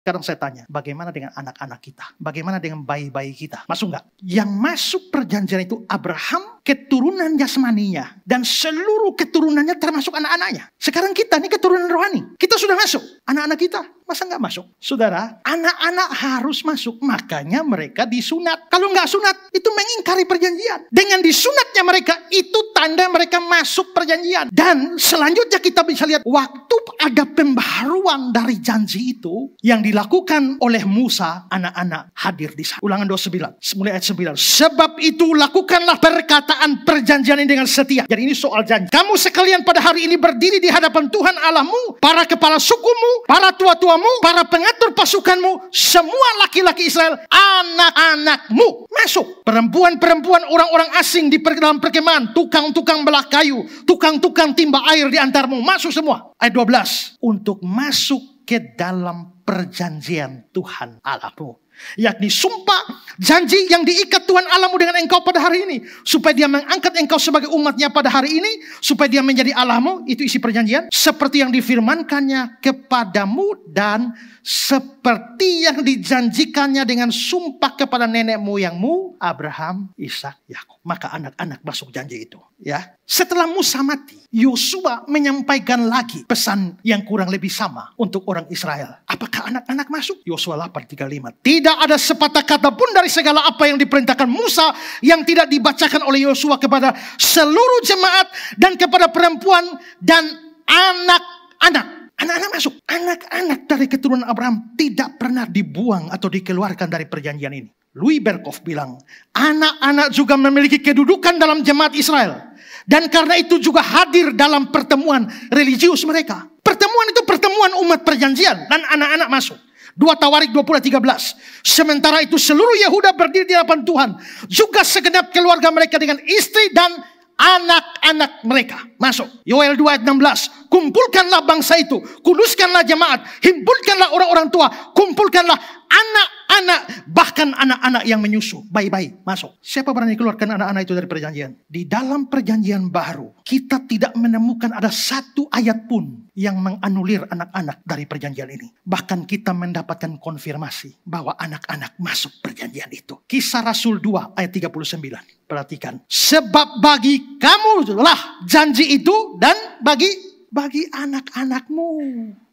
Sekarang saya tanya, bagaimana dengan anak-anak kita? Bagaimana dengan bayi-bayi kita? Masuk nggak? Yang masuk perjanjian itu Abraham, keturunan jasmaninya, dan seluruh keturunannya termasuk anak-anaknya. Sekarang kita ini keturunan rohani. Kita sudah masuk. Anak-anak kita, masa nggak masuk? Saudara, anak-anak harus masuk. Makanya mereka disunat. Kalau nggak sunat, itu mengingkari perjanjian. Dengan disunatnya mereka, itu tanda mereka masuk perjanjian. Dan selanjutnya kita bisa lihat, waktu ada pembaharuan dari janji itu, yang dilakukan oleh Musa, anak-anak hadir di sana. Ulangan 29, mulai ayat 9. Sebab itu lakukanlah perkataan perjanjian ini dengan setia. Jadi ini soal janji. Kamu sekalian pada hari ini berdiri di hadapan Tuhan Allahmu, para kepala sukumu, para tua-tuamu, para pengatur pasukanmu, semua laki-laki Israel, anak-anakmu. Masuk. Perempuan-perempuan orang-orang asing di dalam perkemahan, tukang-tukang belah kayu, tukang-tukang timba air di antarmu, masuk semua. Ayat 12. Untuk masuk ke dalam perjanjian Tuhan Allahmu, yakni sumpah janji yang diikat Tuhan Allahmu dengan engkau pada hari ini, supaya dia mengangkat engkau sebagai umatnya pada hari ini, supaya dia menjadi Allahmu. Itu isi perjanjian, seperti yang difirmankannya kepadamu dan seperti yang dijanjikannya dengan sumpah kepada nenek moyangmu Abraham, Ishak, Yakub. Maka anak-anak masuk janji itu, ya. Setelah Musa mati, Yosua menyampaikan lagi pesan yang kurang lebih sama untuk orang Israel. Apakah anak-anak masuk? Yosua 8:35. Tidak ada sepatah kata pun dari segala apa yang diperintahkan Musa yang tidak dibacakan oleh Yosua kepada seluruh jemaat dan kepada perempuan dan anak-anak. Anak-anak masuk. Anak-anak dari keturunan Abraham tidak pernah dibuang atau dikeluarkan dari perjanjian ini. Louis Berkhof bilang, anak-anak juga memiliki kedudukan dalam jemaat Israel. Dan karena itu juga hadir dalam pertemuan religius mereka. Pertemuan itu pertemuan umat perjanjian. Dan anak-anak masuk. 2 Tawarik 20:13. Sementara itu seluruh Yehuda berdiri di hadapan Tuhan. Juga segenap keluarga mereka dengan istri dan anak-anak mereka masuk. Yoel 2:16. Kumpulkanlah bangsa itu, kuduskanlah jemaat, himpunkanlah orang-orang tua, kumpulkanlah anak-anak, bahkan anak-anak yang menyusu, bayi-bayi masuk. Siapa berani keluarkan anak-anak itu dari perjanjian? Di dalam perjanjian baru, kita tidak menemukan ada satu ayat pun yang menganulir anak-anak dari perjanjian ini. Bahkan kita mendapatkan konfirmasi bahwa anak-anak masuk perjanjian itu. Kisah Rasul 2 ayat 39. Perhatikan. Sebab bagi kamu lah janji itu dan bagi anak-anakmu.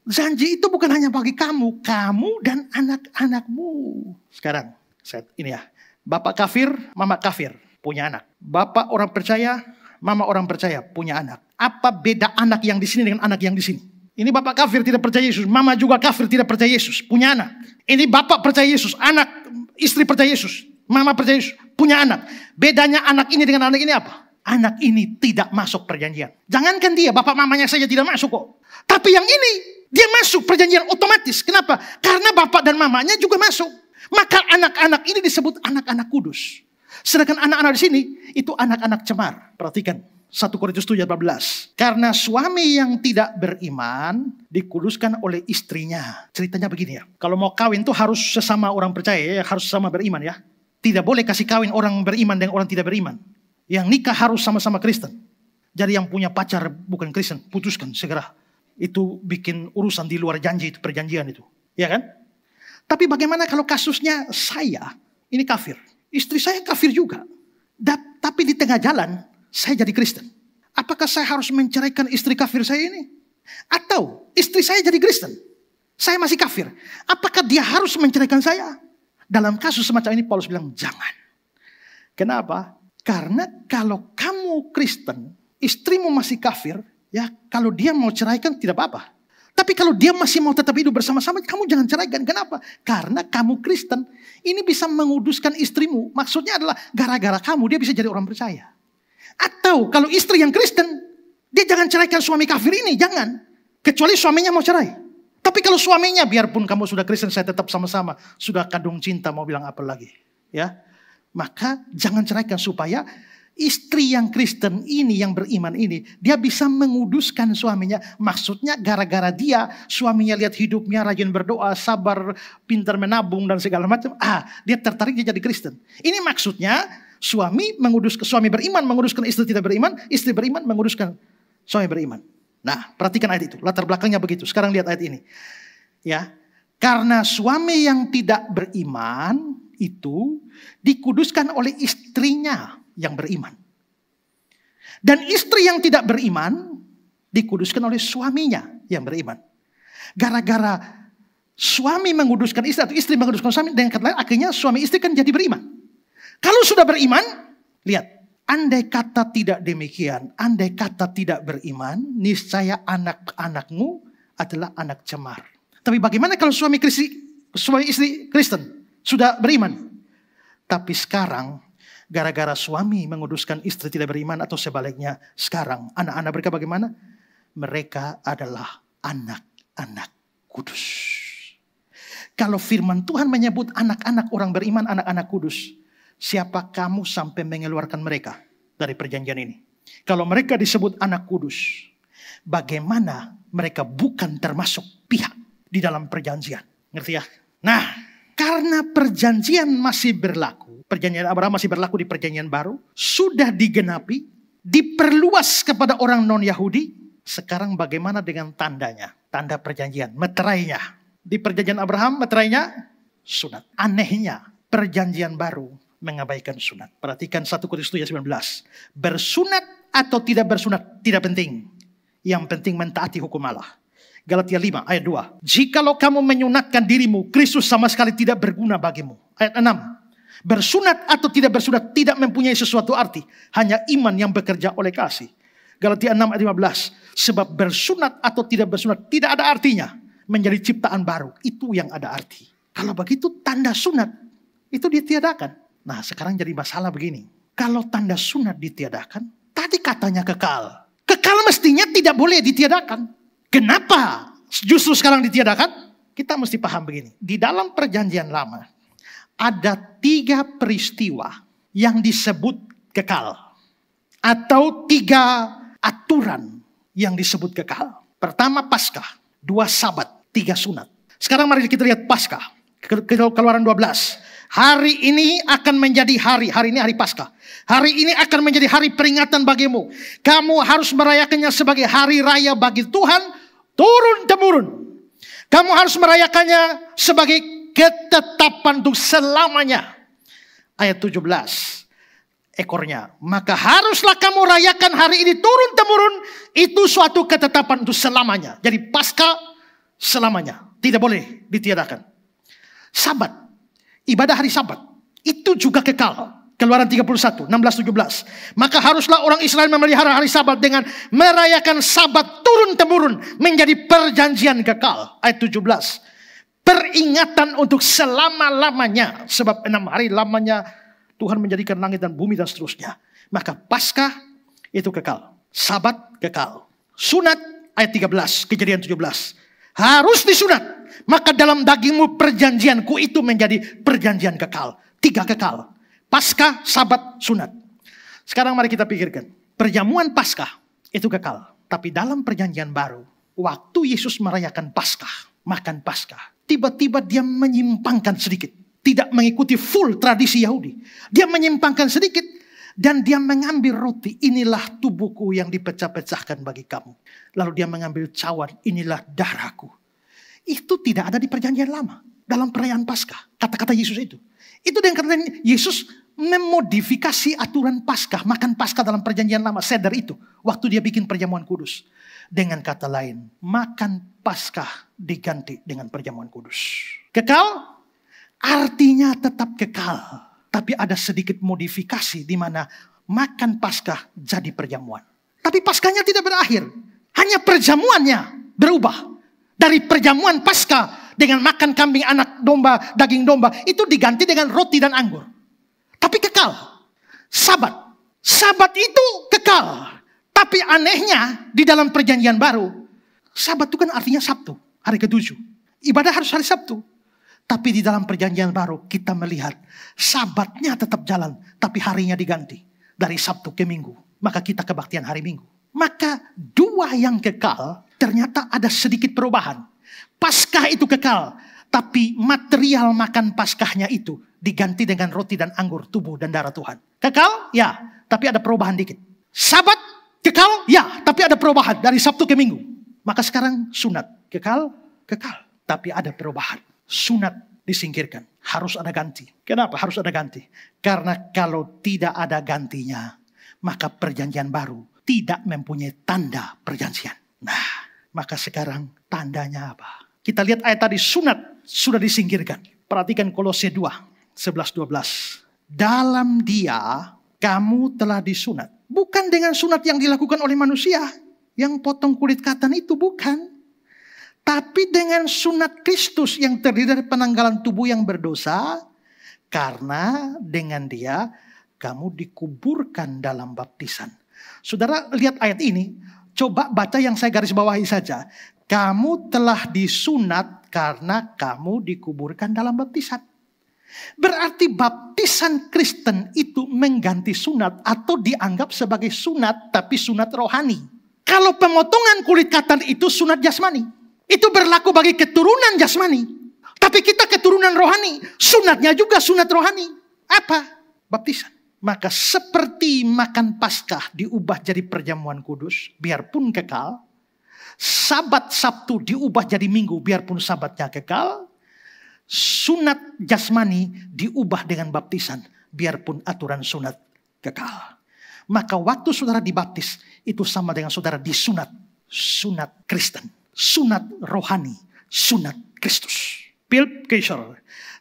Janji itu bukan hanya bagi kamu dan anak-anakmu. Sekarang, ini ya. Bapak kafir, mama kafir, punya anak. Bapak orang percaya, mama orang percaya, punya anak. Apa beda anak yang di sini dengan anak yang di sini? Ini bapak kafir tidak percaya Yesus, mama juga kafir tidak percaya Yesus, punya anak. Ini bapak percaya Yesus, istri percaya Yesus, mama percaya Yesus, punya anak. Bedanya anak ini dengan anak ini apa? Anak ini tidak masuk perjanjian. Jangankan dia, bapak mamanya saja tidak masuk kok. Tapi yang ini, dia masuk perjanjian otomatis. Kenapa? Karena bapak dan mamanya juga masuk. Maka anak-anak ini disebut anak-anak kudus. Sedangkan anak-anak di sini, itu anak-anak cemar. Perhatikan, 1 Korintus 7:14. Karena suami yang tidak beriman, dikuduskan oleh istrinya. Ceritanya begini ya. Kalau mau kawin tuh harus sesama orang percaya ya, harus sama beriman ya. Tidak boleh kasih kawin orang beriman dengan orang tidak beriman. Yang nikah harus sama-sama Kristen. Jadi yang punya pacar bukan Kristen, putuskan segera. Itu bikin urusan di luar janji itu, perjanjian itu. Ya kan? Tapi bagaimana kalau kasusnya saya, ini kafir. Istri saya kafir juga. Tapi di tengah jalan, saya jadi Kristen. Apakah saya harus menceraikan istri kafir saya ini? Atau istri saya jadi Kristen, saya masih kafir. Apakah dia harus menceraikan saya? Dalam kasus semacam ini Paulus bilang jangan. Kenapa? Karena kalau kamu Kristen, istrimu masih kafir, ya kalau dia mau ceraikan tidak apa-apa. Tapi kalau dia masih mau tetap hidup bersama-sama, kamu jangan ceraikan. Kenapa? Karena kamu Kristen, ini bisa menguduskan istrimu. Maksudnya adalah gara-gara kamu dia bisa jadi orang percaya. Atau kalau istri yang Kristen, dia jangan ceraikan suami kafir ini, jangan. Kecuali suaminya mau cerai. Tapi kalau suaminya, biarpun kamu sudah Kristen, saya tetap sama-sama. Sudah kadung cinta, mau bilang apa lagi. Ya. Maka jangan ceraikan supaya istri yang Kristen ini, yang beriman ini, dia bisa menguduskan suaminya. Maksudnya gara-gara dia, suaminya lihat hidupnya rajin berdoa, sabar, pintar menabung dan segala macam. Dia tertarik dia jadi Kristen. Ini maksudnya suami beriman menguduskan istri tidak beriman, istri beriman menguduskan suami beriman. Nah, perhatikan ayat itu. Latar belakangnya begitu. Sekarang lihat ayat ini. Ya. Karena suami yang tidak beriman itu dikuduskan oleh istrinya yang beriman. Dan istri yang tidak beriman dikuduskan oleh suaminya yang beriman. Gara-gara suami menguduskan istri atau istri menguduskan suami, dengan kata lain akhirnya suami istri kan jadi beriman. Kalau sudah beriman, lihat, andai kata tidak demikian, andai kata tidak beriman, niscaya anak-anakmu adalah anak cemar. Tapi bagaimana kalau suami istri Kristen sudah beriman? Tapi sekarang gara-gara suami menguduskan istri tidak beriman atau sebaliknya, sekarang anak-anak mereka bagaimana? Mereka adalah anak-anak kudus. Kalau firman Tuhan menyebut anak-anak orang beriman, anak-anak kudus, siapa kamu sampai mengeluarkan mereka dari perjanjian ini? Kalau mereka disebut anak kudus, bagaimana mereka bukan termasuk pihak di dalam perjanjian? Ngerti ya? Nah, karena perjanjian masih berlaku, perjanjian Abraham masih berlaku di perjanjian baru, sudah digenapi, diperluas kepada orang non-Yahudi. Sekarang bagaimana dengan tandanya? Tanda perjanjian, meterainya. Di perjanjian Abraham, meterainya sunat. Anehnya, perjanjian baru mengabaikan sunat. Perhatikan 1 Korintus 19. Bersunat atau tidak bersunat tidak penting. Yang penting mentaati hukum Allah. Galatia 5 ayat 2. Jikalau kamu menyunatkan dirimu, Kristus sama sekali tidak berguna bagimu. Ayat 6. Bersunat atau tidak bersunat tidak mempunyai sesuatu arti. Hanya iman yang bekerja oleh kasih. Galatia 6 ayat 15. Sebab bersunat atau tidak bersunat tidak ada artinya. Menjadi ciptaan baru. Itu yang ada arti. Kalau begitu tanda sunat itu ditiadakan. Nah sekarang jadi masalah begini. Kalau tanda sunat ditiadakan, tadi katanya kekal. Kekal mestinya tidak boleh ditiadakan. Kenapa justru sekarang ditiadakan? Kita mesti paham begini. Di dalam perjanjian lama, ada 3 peristiwa yang disebut kekal. Atau 3 aturan yang disebut kekal. Pertama Paskah, 2 Sabat, 3 sunat. Sekarang mari kita lihat Paskah. Keluaran 12. Hari ini akan menjadi hari ini hari Paskah. Hari ini akan menjadi hari peringatan bagimu. Kamu harus merayakannya sebagai hari raya bagi Tuhan turun-temurun. Kamu harus merayakannya sebagai ketetapan untuk selamanya. Ayat 17. Ekornya. Maka haruslah kamu rayakan hari ini turun-temurun. Itu suatu ketetapan untuk selamanya. Jadi Paskah selamanya. Tidak boleh ditiadakan. Sabat. Ibadah hari Sabat. Itu juga kekal. Keluaran 31, 16-17. Maka haruslah orang Israel memelihara hari Sabat dengan merayakan Sabat turun-temurun menjadi perjanjian kekal. Ayat 17. Peringatan untuk selama-lamanya. Sebab 6 hari lamanya Tuhan menjadikan langit dan bumi dan seterusnya. Maka Paskah itu kekal. Sabat kekal. Sunat ayat 13, Kejadian 17. Harus disunat. Maka dalam dagingmu perjanjianku itu menjadi perjanjian kekal. 3 kekal. Paskah, Sabat, sunat. Sekarang mari kita pikirkan. Perjamuan Paskah itu kekal. Tapi dalam perjanjian baru, waktu Yesus merayakan Paskah, makan Paskah, tiba-tiba dia menyimpangkan sedikit. Tidak mengikuti full tradisi Yahudi. Dia menyimpangkan sedikit. Dan dia mengambil roti. Inilah tubuhku yang dipecah-pecahkan bagi kamu. Lalu dia mengambil cawan. Inilah darahku. Itu tidak ada di perjanjian lama. Dalam perayaan Paskah. Kata-kata Yesus itu. Itu dengan kata Yesus memodifikasi aturan Paskah. Makan Paskah dalam perjanjian lama. Seder itu. Waktu dia bikin perjamuan kudus. Dengan kata lain. Makan Paskah diganti dengan perjamuan kudus. Kekal. Artinya tetap kekal. Tapi ada sedikit modifikasi di mana makan Paskah jadi perjamuan. Tapi Paskahnya tidak berakhir. Hanya perjamuannya berubah. Dari perjamuan Paskah dengan makan kambing, anak domba, daging domba. Itu diganti dengan roti dan anggur. Tapi kekal. Sabat. Sabat itu kekal. Tapi anehnya di dalam perjanjian baru. Sabat itu kan artinya Sabtu. Hari ke-7. Ibadah harus hari Sabtu. Tapi di dalam perjanjian baru kita melihat Sabatnya tetap jalan. Tapi harinya diganti. Dari Sabtu ke Minggu. Maka kita kebaktian hari Minggu. Maka 2 yang kekal ternyata ada sedikit perubahan. Paskah itu kekal. Tapi material makan Paskahnya itu diganti dengan roti dan anggur tubuh dan darah Tuhan. Kekal? Ya. Tapi ada perubahan dikit. Sabat? Kekal? Ya. Tapi ada perubahan dari Sabtu ke Minggu. Maka sekarang sunat. Kekal? Kekal. Tapi ada perubahan. sunat disingkirkan. Harus ada ganti. Kenapa harus ada ganti? Karena kalau tidak ada gantinya, maka perjanjian baru tidak mempunyai tanda perjanjian. Nah, maka sekarang tandanya apa? Kita lihat ayat tadi, sunat sudah disingkirkan. Perhatikan Kolose 2, 11-12. Dalam Dia kamu telah disunat. Bukan dengan sunat yang dilakukan oleh manusia. Yang potong kulit katan itu bukan. Tapi dengan sunat Kristus yang terdiri dari penanggalan tubuh yang berdosa. Karena dengan Dia kamu dikuburkan dalam baptisan. Saudara lihat ayat ini. Coba baca yang saya garis bawahi saja. Kamu telah disunat karena kamu dikuburkan dalam baptisan. Berarti baptisan Kristen itu mengganti sunat atau dianggap sebagai sunat tapi sunat rohani. Kalau pemotongan kulit katan itu sunat jasmani. Itu berlaku bagi keturunan jasmani. Tapi kita keturunan rohani. Sunatnya juga sunat rohani. Apa? Baptisan. Maka seperti makan Paskah diubah jadi perjamuan kudus. Biarpun kekal. Sabat Sabtu diubah jadi Minggu. Biarpun sabatnya kekal. Sunat jasmani diubah dengan baptisan. Biarpun aturan sunat kekal. Maka waktu saudara dibaptis. Itu sama dengan saudara disunat. Sunat Kristen. Sunat rohani, sunat Kristus. Philip Kaiser.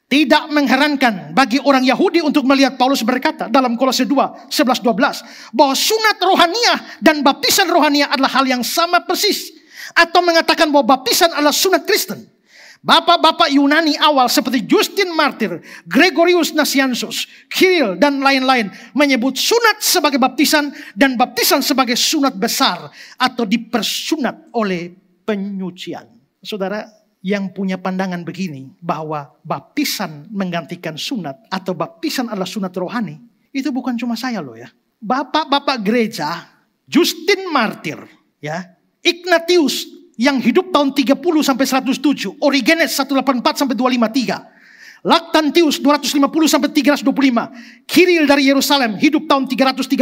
Tidak mengherankan bagi orang Yahudi untuk melihat Paulus berkata dalam Kolose 2, 11-12. Bahwa sunat rohaniah dan baptisan rohaniah adalah hal yang sama persis. Atau mengatakan bahwa baptisan adalah sunat Kristen. Bapak-bapak Yunani awal seperti Justin Martyr, Gregorius Nazianzus, Kirill dan lain-lain menyebut sunat sebagai baptisan dan baptisan sebagai sunat besar atau dipersunat oleh penyucian. Saudara yang punya pandangan begini bahwa baptisan menggantikan sunat atau baptisan adalah sunat rohani, itu bukan cuma saya loh ya. Bapak-bapak gereja, Justin Martyr, ya, Ignatius yang hidup tahun 30 sampai 107, Origenes 184 sampai 253, Lactantius 250 sampai 325, Kirill dari Yerusalem hidup tahun 313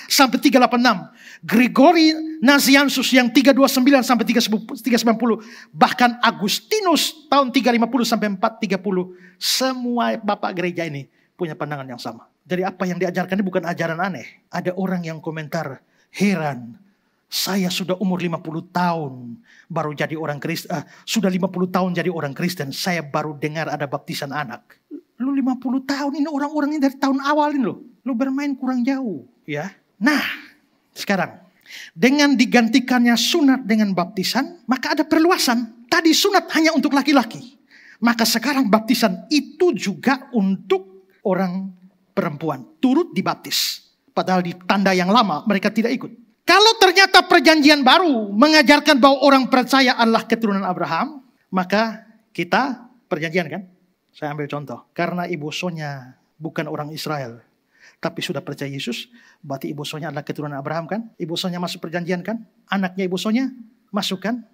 sampai 386. Gregory Nazianzus yang 329 sampai 390, bahkan Agustinus tahun 350 sampai 430. Semua bapak gereja ini punya pandangan yang sama. Jadi apa yang diajarkan ini bukan ajaran aneh. Ada orang yang komentar, heran, saya sudah umur 50 tahun baru jadi orang Kristen, sudah 50 tahun jadi orang Kristen, saya baru dengar ada baptisan anak. Lu 50 tahun ini, orang-orang ini dari tahun awal ini loh. Lu bermain kurang jauh, ya. Nah, sekarang, dengan digantikannya sunat dengan baptisan, maka ada perluasan. Tadi sunat hanya untuk laki-laki. Maka sekarang baptisan itu juga untuk orang perempuan. Turut dibaptis. Padahal di tanda yang lama mereka tidak ikut. Kalau ternyata perjanjian baru mengajarkan bahwa orang percaya adalah keturunan Abraham, maka kita perjanjian kan? Saya ambil contoh. Karena Ibu Sonya bukan orang Israel, tapi sudah percaya Yesus, berarti Ibu Sonya adalah keturunan Abraham kan? Ibu Sonya masuk perjanjian kan? Anaknya Ibu Sonya masuk kan?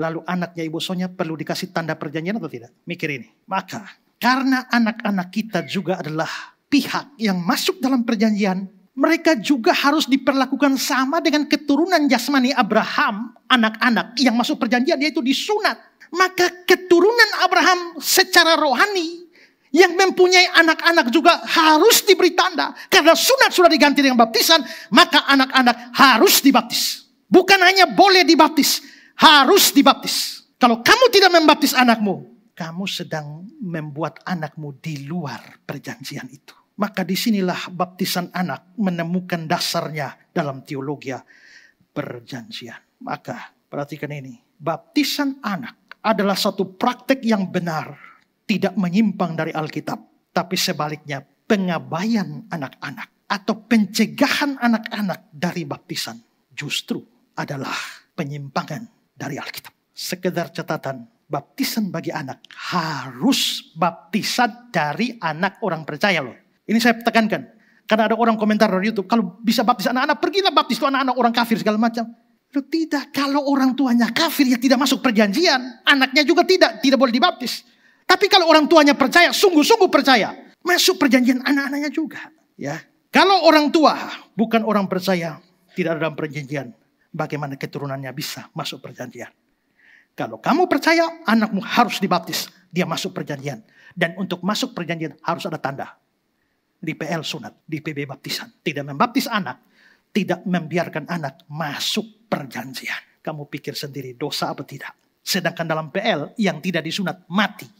Lalu anaknya Ibu Sonya perlu dikasih tanda perjanjian atau tidak? Mikir ini. Maka karena anak-anak kita juga adalah pihak yang masuk dalam perjanjian, mereka juga harus diperlakukan sama dengan keturunan jasmani Abraham, anak-anak yang masuk perjanjian, yaitu disunat. Maka keturunan Abraham secara rohani yang mempunyai anak-anak juga harus diberi tanda. Karena sunat sudah diganti dengan baptisan, maka anak-anak harus dibaptis. Bukan hanya boleh dibaptis, harus dibaptis. Kalau kamu tidak membaptis anakmu, kamu sedang membuat anakmu di luar perjanjian itu. Maka disinilah baptisan anak menemukan dasarnya dalam teologi perjanjian. Maka perhatikan ini, baptisan anak adalah satu praktek yang benar, tidak menyimpang dari Alkitab, tapi sebaliknya pengabaian anak-anak atau pencegahan anak-anak dari baptisan justru adalah penyimpangan dari Alkitab. Sekedar catatan, baptisan bagi anak harus baptisan dari anak orang percaya loh. Ini saya tekankan. Karena ada orang komentar di YouTube, kalau bisa baptis anak-anak, pergilah baptis ke anak-anak orang kafir segala macam. Loh, tidak, kalau orang tuanya kafir ya tidak masuk perjanjian, anaknya juga tidak boleh dibaptis. Tapi kalau orang tuanya percaya, sungguh-sungguh percaya, masuk perjanjian anak-anaknya juga. Ya, kalau orang tua bukan orang percaya, tidak ada dalam perjanjian, bagaimana keturunannya bisa masuk perjanjian? Kalau kamu percaya, anakmu harus dibaptis. Dia masuk perjanjian. Dan untuk masuk perjanjian harus ada tanda. Di PL sunat, di PB baptisan. Tidak membaptis anak, tidak membiarkan anak masuk perjanjian. Kamu pikir sendiri dosa apa tidak? Sedangkan dalam PL yang tidak disunat mati.